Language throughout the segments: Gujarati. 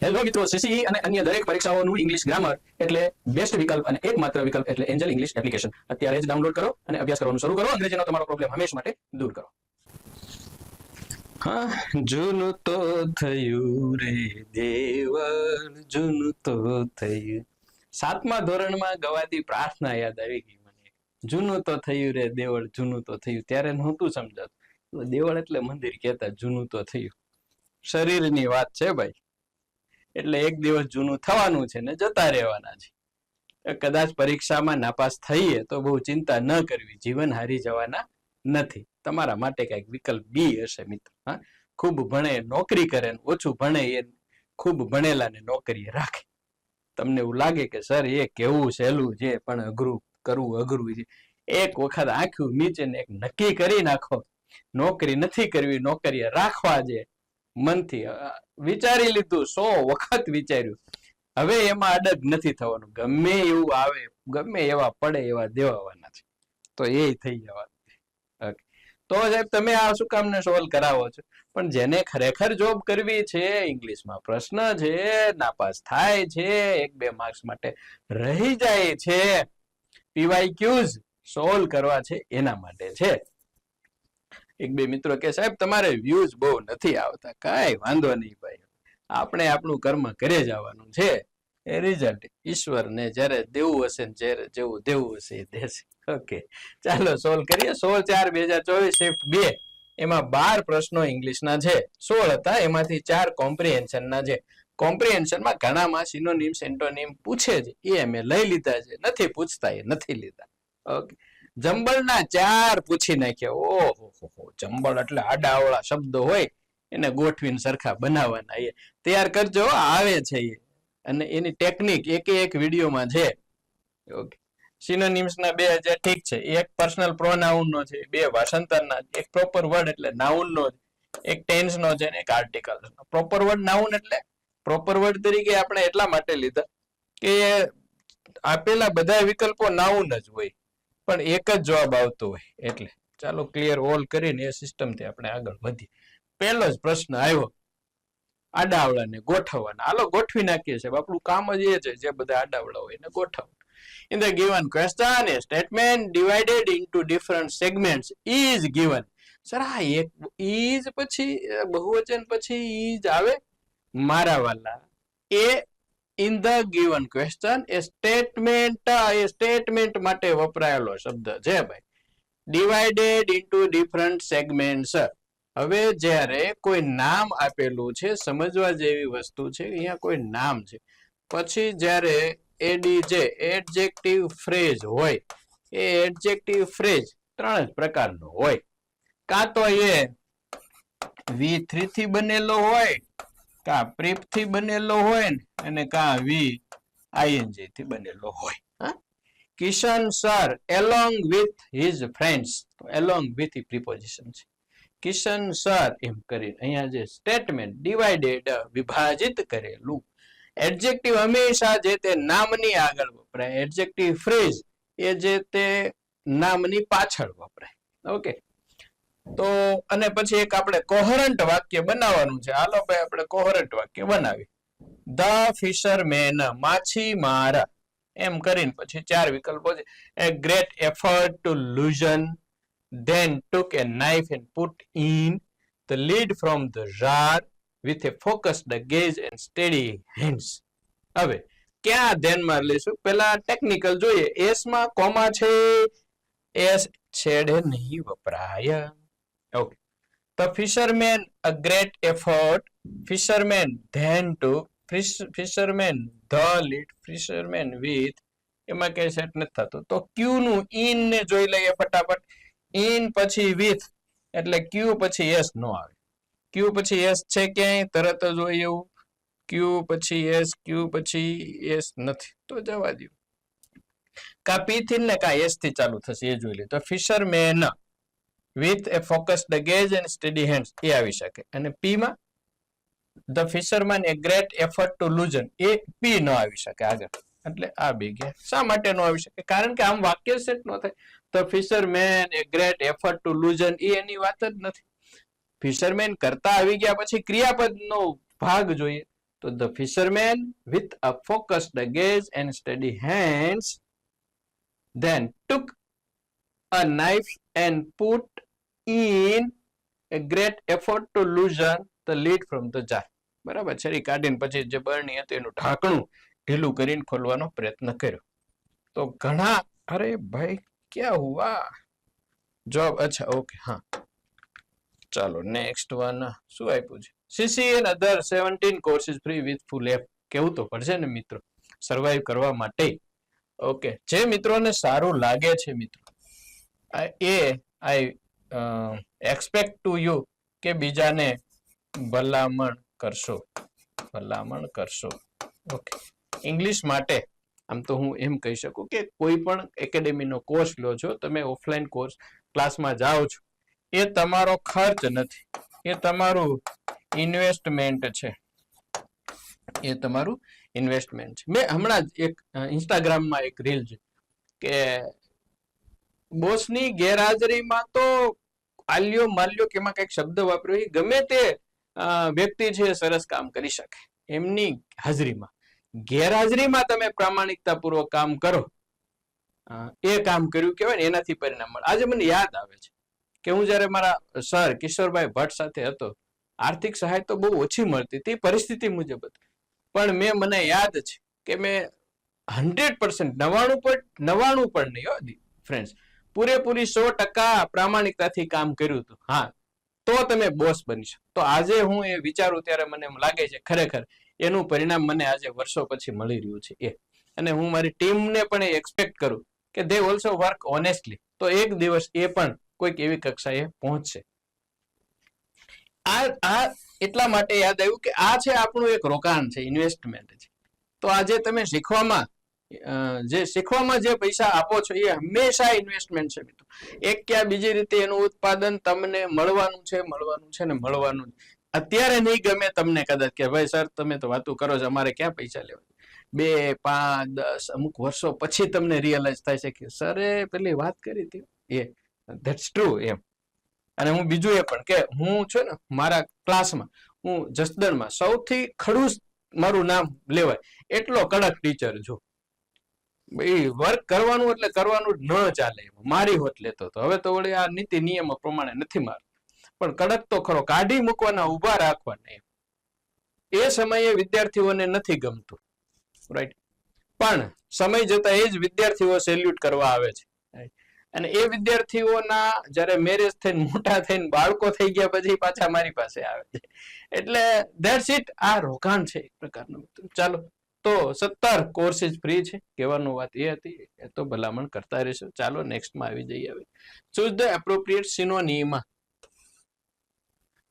હેલો મિત્રો, સીસીઈ અને અન્ય દરેક પરીક્ષાઓનું ઇંગ્લિશ ગ્રામર એટલે બેસ્ટ વિકલ્પ અને એકમાત્ર વિકલ્પ એટલે એન્જલ ઇંગ્લિશ એપ્લિકેશન. અત્યારે જ ડાઉનલોડ કરો અને અભ્યાસ કરવાનું શરૂ કરો. અંગ્રેજીનો તમારો પ્રોબ્લેમ હંમેશા માટે દૂર કરો. હા, જૂનું તો થયું રે દેવળ, જૂનું તો થયું. 7મા ધોરણમાં ગવાતી પ્રાર્થના યાદ આવી ગઈ મને. જૂનું તો થયું રે દેવળ, જૂનું તો થયું. ત્યારે નહોતું સમજાતું. દેવળ એટલે મંદિર કહેતા, જૂનું તો થયું. શરીરની વાત છે ભાઈ. એટલે એક દિવસ જૂનું થવાનું છે ને જતા રહેવાના છે. કદાચ પરીક્ષામાં નાપાસ થઈએ તો બહુ ચિંતા ન કરવી, જીવન હારી જવાના નથી. તમારા માટે કઈક વિકલ્પ બી હશે મિત્રો. હા, ખૂબ ભણે નોકરી કરે, ઓછું ભણે એ ખૂબ ભણેલાને નોકરી રાખે. તમને એવું લાગે કે સર એ કેવું સહેલું છે પણ અઘરું કરવું અઘરું છે. એક વખત આંખ્યું નીચે ને એક નક્કી કરી નાખો, નોકરી નથી કરવી, નોકરી રાખવા છે. મનથી વિચારી લીધું, 100 વખત વિચાર્યું. હવે એમાં અડગ નથી થવાનું. ગમે એવું આવે, ગમે એવા પડે એવા દેવાના છે, તો એ થઈ જવાનું. તો સાહેબ તમે આ શું કામને સોલ્વ કરાવો છો? પણ જેને ખરેખર જોબ કરવી છે, ઇંગ્લિશમાં પ્રશ્ન છે, નાપાસ થાય છે, 1-2 માર્ક્સ માટે રહી જાય છે, PYQs સોલ્વ કરવા છે, એના માટે છે. 1-2 મિત્રો કે સાહેબ તમારે વ્યૂઝ બહુ નથી આવતા. કાંઈ વાંધો નહીં ભાઈ, આપણે આપણું કર્મ કરે જવાનું છે. એ રિઝલ્ટ ઈશ્વરને જ્યારે દેવું હશે ને જ્યારે જેવું દેવું હશે એ દેશે. ઓકે, ચાલો સોલ્વ કરીએ. 16/4/2024 શિફ્ટ 2 એમાં 12 પ્રશ્નો ઇંગ્લિશના છે. 16 હતા, એમાંથી 4 કોમ્પ્રિહેન્શનના છે. કોમ્પ્રિહેન્શનમાં ઘણામાં સિનોનિમ્સ એન્ટોનિમ પૂછે છે, એ મેં લઈ લીધા છે. નથી પૂછતા એ નથી લીધા. ઓકે, જંબલના 4 પૂછી નાખ્યા. ઓહો, જંબલ એટલે આડાઅવળા શબ્દો હોય એને ગોઠવીને સરખા બનાવવાના. એ તૈયાર કરજો, આવે છે એ. અને એની ટેકનિક એક વિડીયોમાં છે. ઓકે, સિનોનિમ્સના 2 છે, ઠીક છે. એક પર્સનલ પ્રોનાઉનનો છે, 2 ભાષાંતરના, એક પ્રોપર વર્ડ એટલે નાઉનનો, એક ટેન્સનો છે ને એક આર્ટિકલનો. પ્રોપર વર્ડ નાઉન એટલે પ્રોપર વર્ડ તરીકે આપણે એટલા માટે લીધા કે આપેલા બધા વિકલ્પો નાઉન જ હોય પણ એક જ જવાબ આવતો હોય એટલે. ચાલો ક્લિયર ઓલ કરીને એ સિસ્ટમથી આપણે આગળ વધીએ. પહેલો જ પ્રશ્ન આવ્યો, આડાવડાને ગોઠવવાના. હાલો ગોઠવી નાખીએ છીએ. આપણું કામ જ એ છે, જે બધા આડાવડા હોય એને ગોઠવવા. In the given question, a statement divided into different segments is given. Sir આ એક is પછી બહુવચન પછી is આવે મારા વાલા. એ in the given question A statement માટે વપરાયેલો શબ્દ છે ભાઈ. divided into different segments. હવે જ્યારે કોઈ નામ આપેલું છે, સમજવા જેવી વસ્તુ છે, અહીંયા કોઈ નામ છે, પછી જ્યારે ADJ એડજેક્ટિવ ફ્રેઝ હોય, એ એડજેક્ટિવ ફ્રેઝ 3 જ પ્રકારનો હોય. કાં તો એ V3 થી બનેલો હોય, કાં પ્રીપ થી બનેલો હોય ને, અને કાં VING થી બનેલો હોય. Kishan sir along with his friends, along with preposition છે. કિશન સર એમ કરીને અહીંયા જે સ્ટેટમેન્ટ ડિવાઇડેડ વિભાજિત કરેલું. એડજેક્ટિવ હંમેશા જે તે નામની આગળ વપરાય, એડજેક્ટિવ ફ્રેઝ એ જે તે નામની પાછળ વપરાય. ઓકે, તો અને પછી એક આપણે કોહરન્ટ વાક્ય બનાવવાનું છે. હાલો ભાઈ આપણે કોહરન્ટ વાક્ય બનાવી. ધ ફિશરમેન, માછીમાર એમ કરીને પછી 4 વિકલ્પો છે. A great effort to loosen, then took a knife and put in the lid from the jar with a focused gaze and steady hands. હવે ક્યાં ધ્યાનમાં લઈશું? પેલા ટેકનિકલ જોઈએ. એસ માં કોમા છે, એસ છેડે નહીં વપરાય. Okay, the fisherman a great effort, fisherman then took, fisherman the lid, fisherman with, એમાં કઈ સેટ નથી થતું. તો ક્યુ નું ઇન ને જોઈ લઈએ ફટાફટ. ઇન પછી with એટલે ક્યુ પછી એસ નો આવે. ક્યુ પછી એસ છે ક્યાંય? તરત જ હોય એવું. ક્યુ પછી એસ, ક્યુ પછી એસ નથી, તો જવા દો. કા પી થી ને કા એસ થી ચાલુ થશે, એ જોઈ લે. તો fisherman with a focused gaze and steady hands એ આવી શકે. અને પી માં the fisherman a great effort to loosen, એ પી ન આવી શકે આગળ. એટલે આ બે ગયા. શા માટે ન આવી શકે? કારણ કે આમ વાક્ય સેટ ન થાય. તો ફિશરમેન એ ગ્રેટ એફર્ટ ટુ લૂઝન એ એની વાત જ નથી. ફિશરમેન કરતા આવી ગયા પછી ક્રિયાપદનો ભાગ જોઈએ. તો the fisherman with a focused gaze and steady hands then took a knife and put in a great effort to loosen the lid from the jar. બરાબર, છરી કાઢીને પછી જે બરણી હતી એનું ઢાંકણું ઢીલું કરીને ખોલવાનો પ્રયત્ન કર્યો. તો ઘણા, અરે ભાઈ ક્યાં હુઆ જોબ, અચ્છા ઓકે, હા ચાલો નેક્સ્ટ વન શું આપ્યું છે? CC and other 17 courses free with full app. કેવું તો પડશે ને મિત્રો સર્વાઈવ કરવા માટે. ઓકે, જે મિત્રોને સારું લાગે છે મિત્રો, આઈ એક્સપેક્ટ ટુ યુ કે બીજાને ભલામણ કરશો, ભલામણ કરશો. ઓકે, ઇંગ્લિશ માટે આમ તો હું એમ કહી શકું કે કોઈ પણ એકેડેમીનો કોર્સ લો છો તમે, ઓફલાઈન કોર્સ ક્લાસમાં જાઓ છો, એ તમારો ખર્ચ નથી, એ તમારું ઇન્વેસ્ટમેન્ટ છે, એ તમારું ઇન્વેસ્ટમેન્ટ છે. મેં હમણાં જ એક ઇન્સ્ટાગ્રામમાં એક રીલ છે કે બોસની ગેરહાજરીમાં તો આલ્યો માલ્યો કે એમાં કઈક શબ્દ વાપર્યો, એ ગમે તે વ્યક્તિ છે સરસ કામ કરી શકે એમની હાજરીમાં. ગેરહાજરીમાં તમે પ્રામાણિકતા પૂર્વક કામ કરો, એ કામ કર્યું કહેવાય ને, એનાથી પરિણામ મળે. આજે મને યાદ આવે છે કે હું જયારે મારા સર કિશોરભાઈ ભટ્ટ સાથે હતો, આર્થિક સહાય તો બહુ ઓછી મળતી હતી પરિસ્થિતિ મુજબ હતી, પણ મને યાદ છે કે મેં 100% 99 પણ નહીં હો ફ્રેન્ડ્સ, પૂરેપૂરી 100% પ્રામાણિકતાથી કામ કર્યું હતું. હા, તો તમે બોસ બની શકો. તો આજે હું એ વિચારું ત્યારે મને એમ લાગે છે ખરેખર એનું પરિણામ મને આજે વર્ષો પછી મળી રહ્યું છે એ. અને હું મારી ટીમને પણ એ એક્સપેક્ટ કરું કે દે ઓલ્સો વર્ક ઓનેસ્ટલી, તો એક દિવસ એ પણ કોઈક એવી કક્ષાએ પહોંચશે. આ એટલા માટે યાદ આવ્યું કે આ છે આપણું એક રોકાણ છે, ઇન્વેસ્ટમેન્ટ છે. તો આજે તમે શીખવામાં જે પૈસા આપો છો એ હંમેશા ઇન્વેસ્ટમેન્ટ છે મિત્રો. એક ક્યાં બીજી રીતે એનું ઉત્પાદન તમને મળવાનું છે ને મળવાનું. અત્યારે નહીં ગમે તમને કદાચ કે ભાઈ સર તમે તો વાતું કરો છો, અમારે ક્યાં પૈસા લેવા. 2, 5, 10 અમુક વર્ષો પછી તમને રિયલાઇઝ થાય છે કે સરે પેલી વાત કરી હતી એ, ધેટ્સ ટ્રુ એમ. અને હું બીજું એ પણ કે હું છું ને મારા ક્લાસમાં, હું જસદણમાં સૌથી ખડૂસ મારું નામ લેવાય એટલો કડક ટીચર છું. વર્ક કરવાનું એટલે કરવાનું ન ચાલે, મારી હોત લેતો હતો. હવે તો વળી આ નીતિ નિયમો પ્રમાણે નથી મારતો, પણ કડક તો ખરો, કાઢી મૂકવાના, ઉભા રાખવાના. એ સમયે વિદ્યાર્થીઓને નથી ગમતું, રાઈટ, પણ સમય જતા એ જ વિદ્યાર્થીઓ સેલ્યુટ કરવા આવે છે. અને એ વિદ્યાર્થીઓના જયારે મેરેજ થઈને મોટા થઈને બાળકો થઈ ગયા પછી પાછા મારી પાસે આવે છે. એટલે ધેટ્સ ઇટ, આ રોકાણ છે એક પ્રકારનું. ચાલો, તો 17 કોર્સિસ ફ્રી છે, કહેવાનું વાત એ હતી, એ તો ભલામણ કરતા રહેશો. ચાલો નેક્સ્ટમાં આવી જઈએ. હવે ચૂઝ ધ એપ્રોપ્રિએટ સિનોનિમ.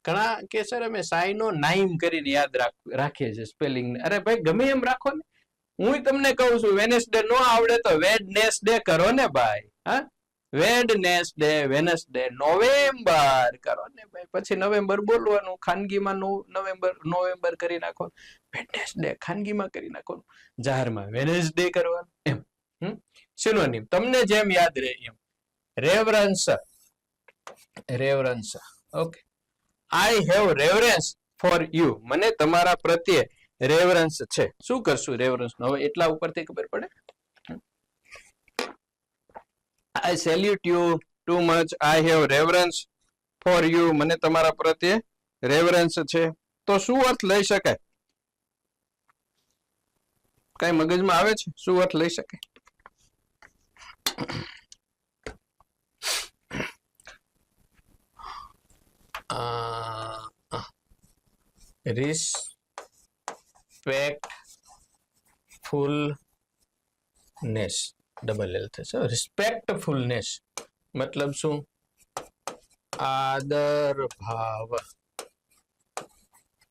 ઘણા કે સર અમે સાઈનો નાઈમ કરીને યાદ રાખીએ છીએ સ્પેલિંગ. અરે ભાઈ ગમે એમ રાખો ને, હું તમને કહું છું વેનસડે નો આવડે તો વેડનેસડે કરો ને ભાઈ. હા, વેડનેસડે, વેનસડે, નવેમ્બર કરો ને ભાઈ. પછી નવેમ્બર બોલવાનું, ખાનગીમાં નવેમ્બર કરી નાખો, વેડનેસડે ખાનગીમાં કરી નાખો, જાહેરમાં વેનસડે કરવાનું એમ. સિનોનિમ તમને જેમ યાદ રહે એમ. Reverence, reverence. Okay, I have reverence for you. મને તમારા પ્રત્યે રેવરન્સ છે. શું કરશું રેવરન્સ નો? હવે એટલા ઉપરથી ખબર પડે. I salute you too much. I have reverence for you. મને તમારા પ્રત્યે રેવરન્સ છે. તો શું અર્થ લઈ શકાય? કઈ મગજમાં આવે છે શું અર્થ લઈ શકાય? રિસ્પેક્ટફુલનેસ, ડબલ એલ થશે. રિસ્પેક્ટફુલનેસ મતલબ શું? આદર ભાવ,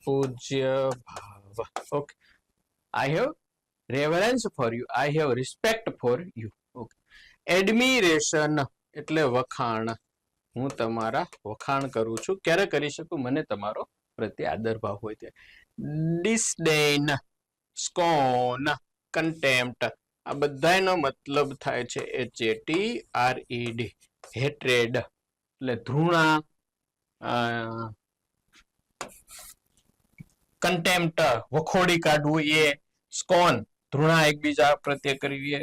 પૂજ્ય ભાવ. Okay, I have reverence for you, I have respect for you. Okay, admiration એટલે વખાણ. હું તમારા વખાણ કરું છું. ક્યારે કરી શકું? મને તમારો પ્રત્યે આદર ભાવ હોય ત્યારે. ડિસ્ડેન, સ્કોન, કન્ટેમ્પ્ટ, આ બધાનો મતલબ થાય છે HATRED, હેટ્રેડ એટલે ધૃણા, કન્ટેમ્પ્ટ વખોડી કાઢવું એ, સ્કોન ધૃણા એકબીજા પ્રત્યે કરવી એ,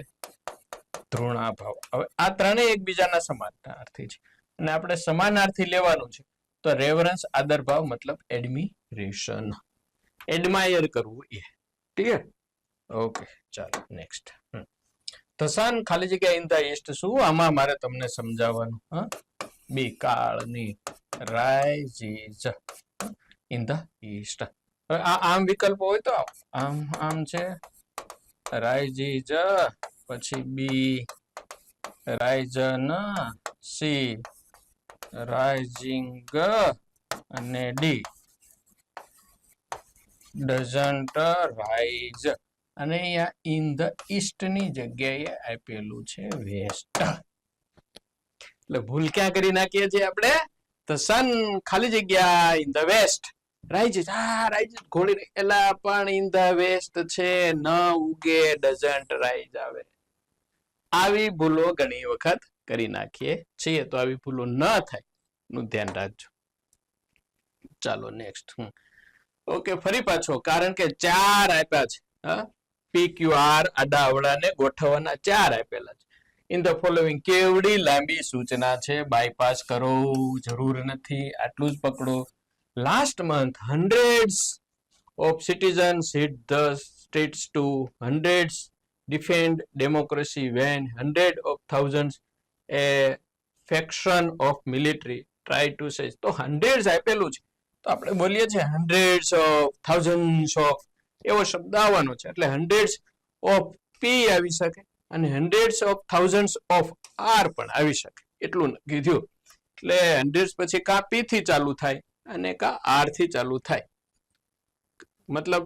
ધૃણાભાવ. હવે આ ત્રણેય એકબીજાના સમાનાર્થી છે અને આપણે સમાનાર્થી લેવાનું છે. તો રેવરન્સ આદરભાવ મતલબ એડમિરેશન, એડમાયર કરવું એ. ક્લિયર? ઓકે, ચાલો નેક્સ્ટ. ધ સન ખાલી જગ્યા ઇન ધ ઈસ્ટ. શું આમાં મારે તમને સમજાવવાનું? બી કાળની રાઇઝિસ ઇન ધ ઈસ્ટ. હવે આ આમ વિકલ્પ હોય તો આમ આમ છે રાઇઝિસ, પછી બી રાઇઝન, સી રાઇઝિંગ અને ડી ડઝન્ટ રાઇઝ. અને અહીંયા ઇન ધ ઈસ્ટ ની જગ્યાએ આપેલું છે વેસ્ટ. એટલે ભૂલ ક્યાં કરી નાખીએ છીએ આપણે? ધ સન ખાલી જગ્યા in the west rises. Rises ઘોડી એલા પણ ઇન ધ વેસ્ટ છે, ન ઉગે, ડઝન્ટ રાઇઝ આવે. આવી ભૂલો ઘણી વખત કરી નાખીએ છીએ, તો આવી ભૂલો ન થાય નું ધ્યાન રાખજો. ચાલો નેક્સ્ટ. ઓકે, ફરી પાછો, કારણ કે 4 આપ્યા છે. PQR આડા અવળાને ગોઠવવાના 4 આપેલા છે. ઇન ધ ફોલોઈંગ કેવડી લાંબી સૂચના છે, બાયપાસ કરો, જરૂર નથી, આટલું જ પકડો. Last month hundreds of citizens hit the streets to hundreds defend democracy when hundreds of thousands a faction of military tried to say. તો hundreds આપેલું છે તો આપણે બોલીએ છીએ hundreds of, thousands of, એવો શબ્દ આવવાનો છે. એટલે hundreds of P આવી શકે અને hundreds of thousands of R પણ આવી શકે, એટલું કીધું. એટલે hundreds પછી કા P થી ચાલુ થાય અને કા R થી ચાલુ થાય. મતલબ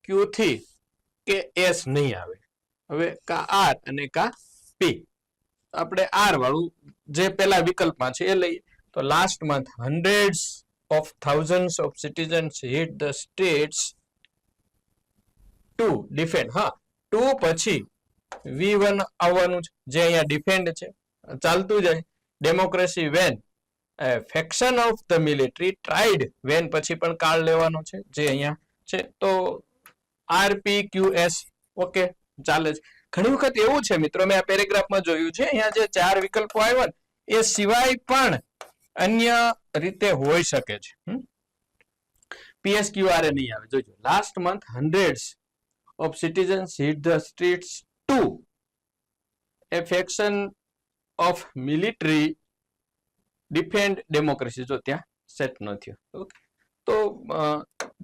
Q થી કે S નહીં આવે. હવે કા R અને કા P. આપણે R વાળું જે પેલા વિકલ્પમાં છે એ લઈએ. તો last month hundreds of thousands of citizens hit the streets to defend. To પછી V1 આવવાનું છે, જે અહીંયા ડિફેન્ડ છે, ચાલતું જાય. Democracy when faction of the military tried, when પછી પણ કાળ લેવાનો છે, જે અહીંયા છે. તો RPQS. ઓકે, ચાલે છે. ઘણી વખત એવું છે મિત્રો, મેં આ પેરેગ્રાફમાં જોયું છે, અહીંયા જે 4 વિકલ્પો આવ્યા ને એ સિવાય પણ અન્ય રીતે હોઈ શકે છે. PSQR નહીં આવે. જોજો, last month hundreds of citizens hit the streets to a faction of military defend democracy. જો ત્યાં સેટ ન થયો. ઓકે, તો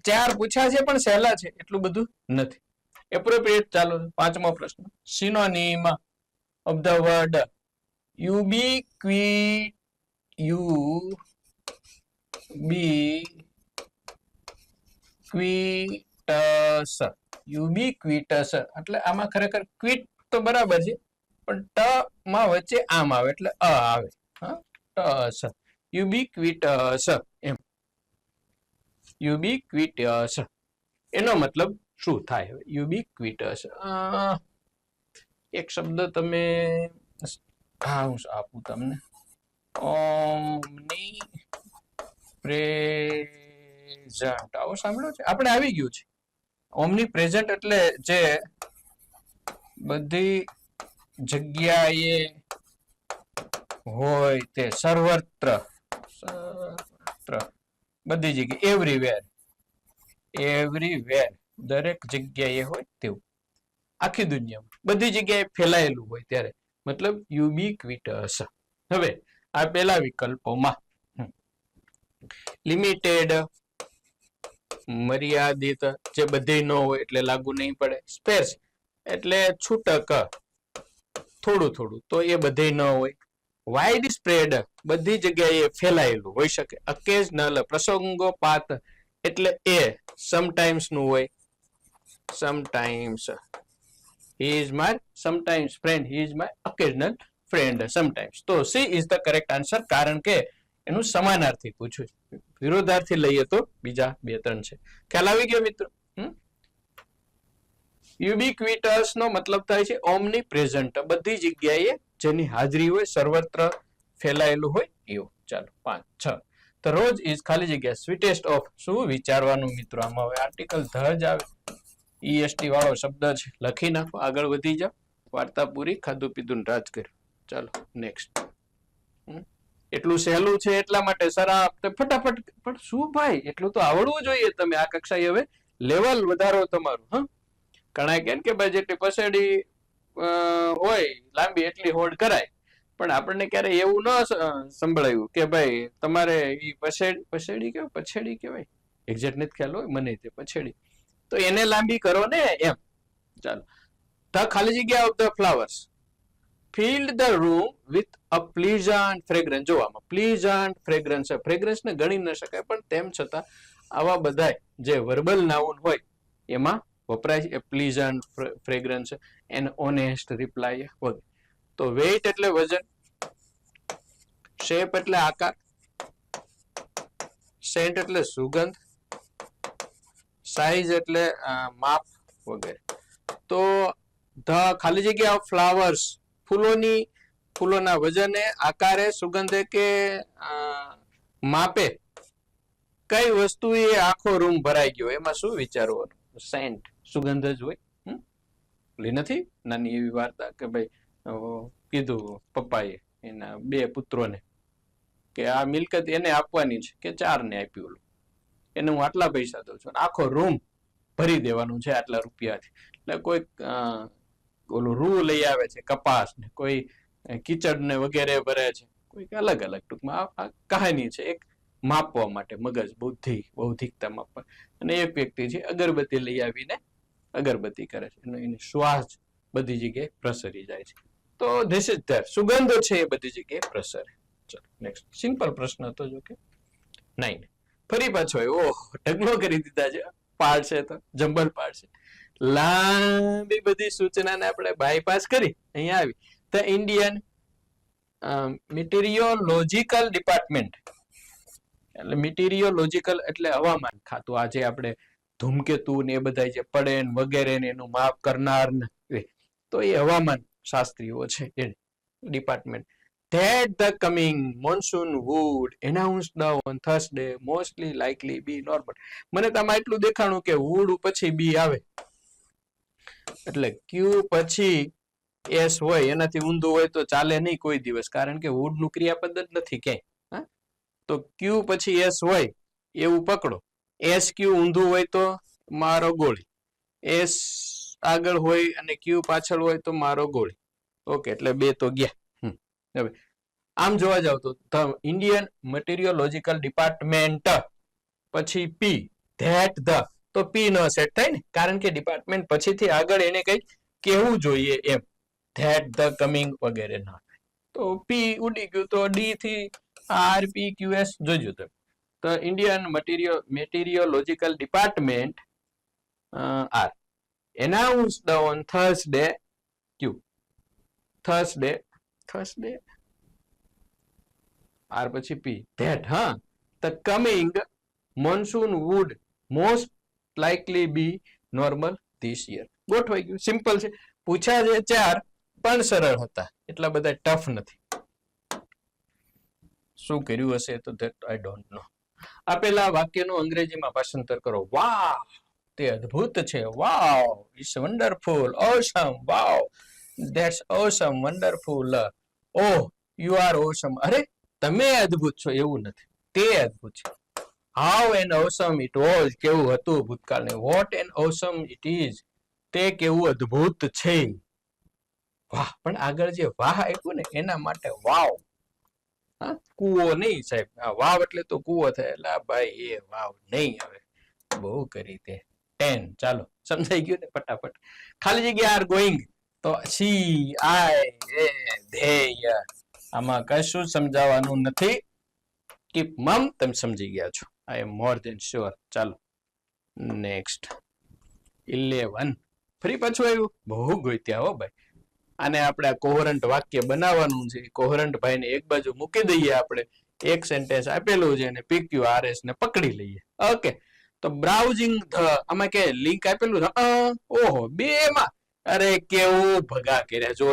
4 પૂછ્યા છે પણ સહેલા છે, એટલું બધું નથી. એપ્રોપ્રિએટ. ચાલો 5મો પ્રશ્ન. Synonym of the word ubiquitous. ubiquitous એટલે આમાં ખરેખર ક્વિટ તો બરાબર છે, પણ ટ માં વચ્ચે આમ આવે એટલે અ આવે. ટસ. ubiquitous એમ. ubiquitous એનો મતલબ શું થાય? ubiquitous એક શબ્દ તમે હું આપું તમને. omnipresent. આવો સાંભળ્યો છે આપણે? આવી ગયું છે omnipresent એટલે જે બધી જગ્યાએ હોય તે, સર્વત્ર. બધી જગ્યાએ, એવરીવેર, દરેક જગ્યાએ હોય તેવું. આખી દુનિયામાં બધી જગ્યાએ ફેલાયેલું હોય ત્યારે મતલબ યુબિક્વિટસ. હવે આ પેલા વિકલ્પોમાં લિમિટેડ, મર્યાદિત, જે બધે ન હોય એટલે લાગુ નહીં પડે. સ્પેસ એટલે છૂટક, થોડું થોડું, તો એ બધે ન હોય. વાઇડ સ્પ્રેડ, બધી જગ્યાએ ફેલાયેલું હોઈ શકે. ઓકેઝનલ, પ્રસંગોપાત, એટલે એ સમટાઈમ્સ નું હોય. Sometimes he is my sometimes friend, he is my occasional friend sometimes. તો C is the correct answer, કારણ કે એનું સમાનાર્થી પૂછ્યું. વિરોધાર્થી લઈએ તો બીજા 2-3 છે. ખ્યાલ આવી ગયો મિત્રો? યુબિક્વિટસ નો મતલબ થાય છે ઓમનીપ્રેઝન્ટ, બધી જગ્યાએ જેની હાજરી હોય, સર્વત્ર ફેલાયેલું હોય એવું. ચાલો 5, 6. ધ રોજ ઇઝ ખાલી જગ્યા સ્વીટેસ્ટ ઓફ. શું વિચારવાનું મિત્રો આમાં? હવે આર્ટિકલ ધ જ આવે, ઈએસટી વાળો શબ્દ છે, લખી નાખો, આગળ વધી જાઓ. વાર્તા પૂરી, ખાધું પીધું રાજ કર્યું. ચાલો નેક્સ્ટ. એટલું સહેલું છે એટલા માટે સરાપ ફટાફટ. પણ શું ભાઈ, એટલું તો આવડવું જોઈએ. તમે આ કક્ષાએ હવે લેવલ વધારો તમારું. ઘણા કેમ કે ભાઈ જેટલી પસેડી હોય લાંબી એટલી હોડ કરાય, પણ આપણને ક્યારે એવું ન સંભળાયું કે ભાઈ તમારે ઈ પસેડી કેવાય, પછેડી કેવાય, એક્ઝેક્ટ નથી ખ્યાલ હોય મને તે પછેડી, તો એને લાંબી કરો ને એમ. ચાલો. ધ ખાલી જગ્યા of the flowers filled the room with a pleasant fragrance. જો આમાં pleasant fragrance છે. ફ્રેગ્રન્સ ને ગણી ન શકાય, પણ તેમ છતાં આવા બધા જે વર્બલ નાઉન હોય એમાં વપરાય છે. પ્લીઝન્ટ ફ્રેગ્રન્સ એન્ડ ઓનેસ્ટ રિપ્લાય વગેરે. તો વેઇટ એટલે વજન, શેપ એટલે આકાર, સેન્ટ એટલે સુગંધ, સાઈઝ એટલે માપ વગેરે. તો ધ ખાલી જગ્યા ઓફ ફ્લાવર્સ, ફૂલોના વજને, આકારે, સુગંધે કે માપે કઈ વસ્તુ એ આખો રૂમ ભરાઈ ગયો. એમાં શું વિચારવાનું? સેન્ટ, સુગંધ જ હોય. નથી નાની એવી વાર્તા કે ભાઈ કીધું પપ્પાએ એના 2 પુત્રોને કે આ મિલકત એને આપવાની છે, કે 4 ને આપ્યું, એને હું આટલા પૈસા દઉં છું, આખો રૂમ ભરી દેવાનું છે આટલા રૂપિયાથી. એટલે કોઈ ઓલું રૂ લઈ આવે છે, કપાસ ને, કોઈ કીચડ ને વગેરે ભરે છે, કોઈ અલગ અલગ. ટૂંકમાં આ કહાની છે એક માપવા માટે, મગજ બૌદ્ધિકતા માપવા. અને એક વ્યક્તિ છે અગરબત્તી લઈ આવીને અગરબત્તી કરે છે, એનો શ્વાસ બધી જગ્યાએ પ્રસરી જાય છે. તો ધીસ ઇઝ ધેર, સુગંધ છે એ બધી જગ્યાએ પ્રસરે. ચલો નેક્સ્ટ. સિમ્પલ પ્રશ્ન હતો જો કે. 9 ફરી પાછો ઓહ ઢગલો કરી દીધા છે. પાડ છે તો જંબલ પાડ છે. લાંબી બધી સૂચનાને આપણે બાયપાસ કરી અહીંયા આવી. ધ ઇન્ડિયન મિટીરિયોલોજીકલ ડિપાર્ટમેન્ટ, એટલે મિટીરિયોલોજીકલ એટલે હવામાન ખાતું. આજે આપણે ધૂમકેતુ ને એ બધા જે પડે ને વગેરે ને એનું માપ કરનાર ને, તો એ હવામાન શાસ્ત્રીઓ છે એ department. that the coming monsoon would announced on Thursday mostly likely be normal. મને તો આમાં એટલું દેખાણું કે would પછી બી આવે, એટલે ક્યુ પછી એસ હોય એનાથી ઊંધું હોય તો ચાલે નહીં કોઈ દિવસ, કારણ કે would નું ક્રિયાપદ જ નથી ક્યાંય. તો ક્યુ પછી એસ હોય એવું પકડો. એસ ક્યુ ઊંધું હોય તો મારો ગોળી, એસ આગળ હોય અને ક્યુ પાછળ હોય તો મારો ગોળી. ઓકે, એટલે 2 તો ગયા. હવે આમ જોવા જાવ તો ધ ઇન્ડિયન મટીરિયોલોજીકલ ડિપાર્ટમેન્ટ પછી પી, ધેટ ધ, તો પી નો સેટ થાય ને, કારણ કે ડિપાર્ટમેન્ટ પછીથી આગળ એને કઈ કેવું જોઈએ એમ. ધેટ ધ કમિંગ વગેરે ના થાય. તો પી ઉડી ગયું તો ડી થી આર પી ક્યુ એસ જોજો તમે. તો Indian meteorological department are announced on Thursday ક્યુ થર્સડે આર પછી પી, that the coming monsoon would most likely be normal this year. ગોઠવાઈ ગયું, સિમ્પલ છે. પૂછ્યા છે 4 પણ સરળ હતા, એટલા બધા ટફ નથી. શું કર્યું હશે તો ધેટ આઈ ડોન્ટ નો. આપેલા વાક્યનું અંગ્રેજીમાં ભાષાંતર કરો. વાહ, તે અદ્ભુત છે. Wow, it's wonderful, awesome, wow, that's awesome, wonderful, oh you are awesome. અરે તમે અદ્ભુત છો એવું નથી, તે અદ્ભુત છે. How and awesome it was, કેવું હતું ભૂતકાળને. What and awesome it is, તે કેવું અદ્ભુત છે. વાહ, પણ આગળ જે વાહ આપ્યું ને એના માટે વાવ. કૂવો નહીં સાહેબ, વાવ એટલે તો કૂવો થાય. એટલે ભાઈ એ વાવ નહીં, હવે બહુ કરી તે. 10 ચાલો સમજાઈ ગયું ને ફટાફટ. ખાલી જગ્યા આર ગોઈંગ, તો સી આઈ એ ધેય, આમાં કશું સમજાવવાનું નથી. કીપ મમ, તમે સમજી ગયા છો, આઈ એમ મોર ધેન શ્યોર. ચાલો નેક્સ્ટ. 11 ફરી પાછું આવ્યું. બહુ ગોત્યા હો ભાઈ. આને આપણે કોહરન્ટ વાક્ય બનાવવાનું છે. કોહરન્ટ ભાઈને એક બાજુ મૂકી દઈએ આપણે. એક સેન્ટેન્સ આપેલું છે અને પીક્યુ આરએસ ને પકડી લઈએ. ઓકે, તો બ્રાઉઝિંગ ધ, આમાં કે લિંક આપેલું છે. ઓહો, 2 માં અરે કેવું ભગા કર્યા. જો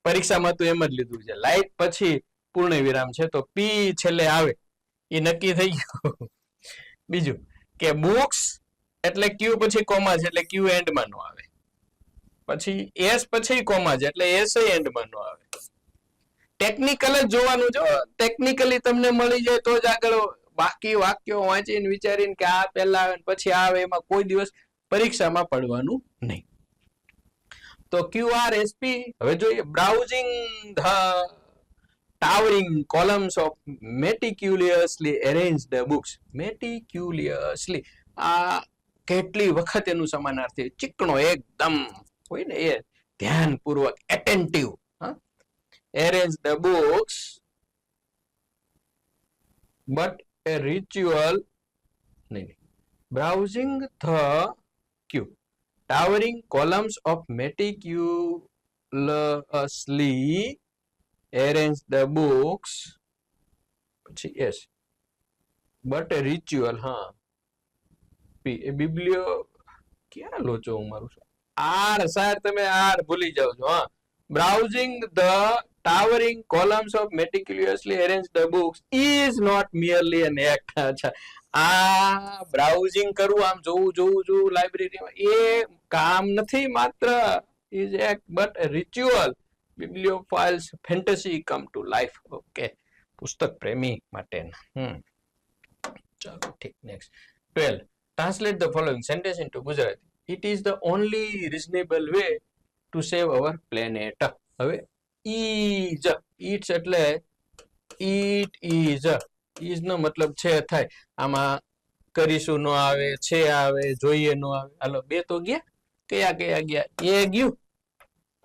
પરીક્ષામાં તો એમ જ લીધું છે. લાઈટ પછી પૂર્ણ વિરામ છે તો પી છેલ્લે આવે એ નક્કી થઈ ગયું. બીજું કે બુક્સ એટલે ક્યુ પછી કોમા છે એટલે ક્યુ એન્ડમાં નો આવે. પછી એસ પછી કોમા છે એટલે એસ એન્ડમાં નો આવે. ટેકનિકલ જ જોવાનું, જો ટેકનિકલી તમને મળી જાય તો જ આગળ, બાકી વાક્યો વાંચીને વિચારીને કે આ પહેલા આવે પછી આવે એમાં કોઈ દિવસ પરીક્ષામાં પડવાનું નહીં. તો QRSP હવે જોઈએ. Browsing the towering columns of meticulously arranged books. Meticulously આ કેટલી વખત એનું સમાનાર્થી ચીકણો એકદમ હોય ને એ ધ્યાનપૂર્વક attentive. Arrange the books but a ritual નહીં. Browsing the queue. Towering columns of meticulously arrange the books પછી yes but a ritual. હા બિબ્લિયો ક્યાં લોચો હું મારું આર સાર તમે આર ભૂલી જાવ છો. હા browsing the towering columns of meticulously arranged books is not merely an act. અચ્છા આ બ્રાઉઝિંગ કરવું, આમ જોવું લાઇબ્રેરીમાં, એ કામ નથી માત્ર, is act but a ritual. bibliophiles fantasy come to life. Okay, પુસ્તક પ્રેમી માટેના. ચાલો ઠીક. Next 12. Translate the following sentence into Gujarati. It is the only reasonable way to save our planet. હવે is, it's એટલે it is નો મતલબ છે થાય. આમાં કરીશું નો આવે, છે આવે, જોઈએ નો આવે. હાલો બે તો ગયા, કયા ગયા? એ ગયું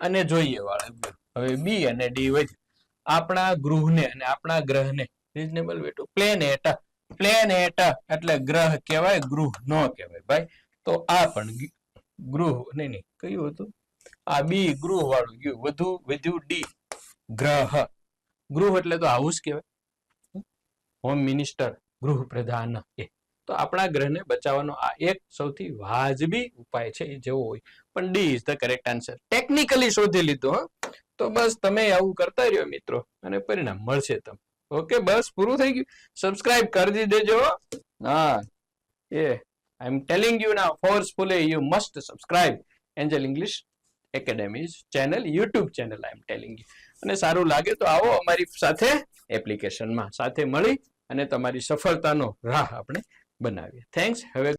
અને જોઈએ વાળા ગયું. હવે બી અને ડી વધ્યું. આપણા ગૃહને અને આપણા ગ્રહને reasonable way to planet. Planet એટલે ગ્રહ કહેવાય, ગૃહ નો કહેવાય ભાઈ. તો આ પણ ગૃહ નહીં, કયું હતું આ? બી ગૃહ વાળું ગયું. વધ્યું ડી ગ્રહ. ગૃહ એટલે તો હાઉસ કહેવાય, હોમ મિનિસ્ટર, ગૃહ પ્રધાન. એ તો આપણા ગ્રહને બચાવવાનો આ એક સૌથી વાજબી ઉપાય છે, એ જેવો હોય. પણ D is the correct answer. Technically શોધી લીધું. તો બસ તમે આવું કરતા રહ્યો મિત્રો અને પરિણામ મળશે તમને. ઓકે, બસ પૂરું થઈ ગયું. સબસ્ક્રાઇબ કરી દેજો. હા એ I am telling you now forcefully you must subscribe Angel English Academy's channel, YouTube channel. I am telling you. અને સારું લાગે તો આવો અમારી સાથે એપ્લિકેશનમાં સાથે મળી અને તમારી સફળતાનો રાહ આપણે બનાવીએ. થેન્ક્સ. હવે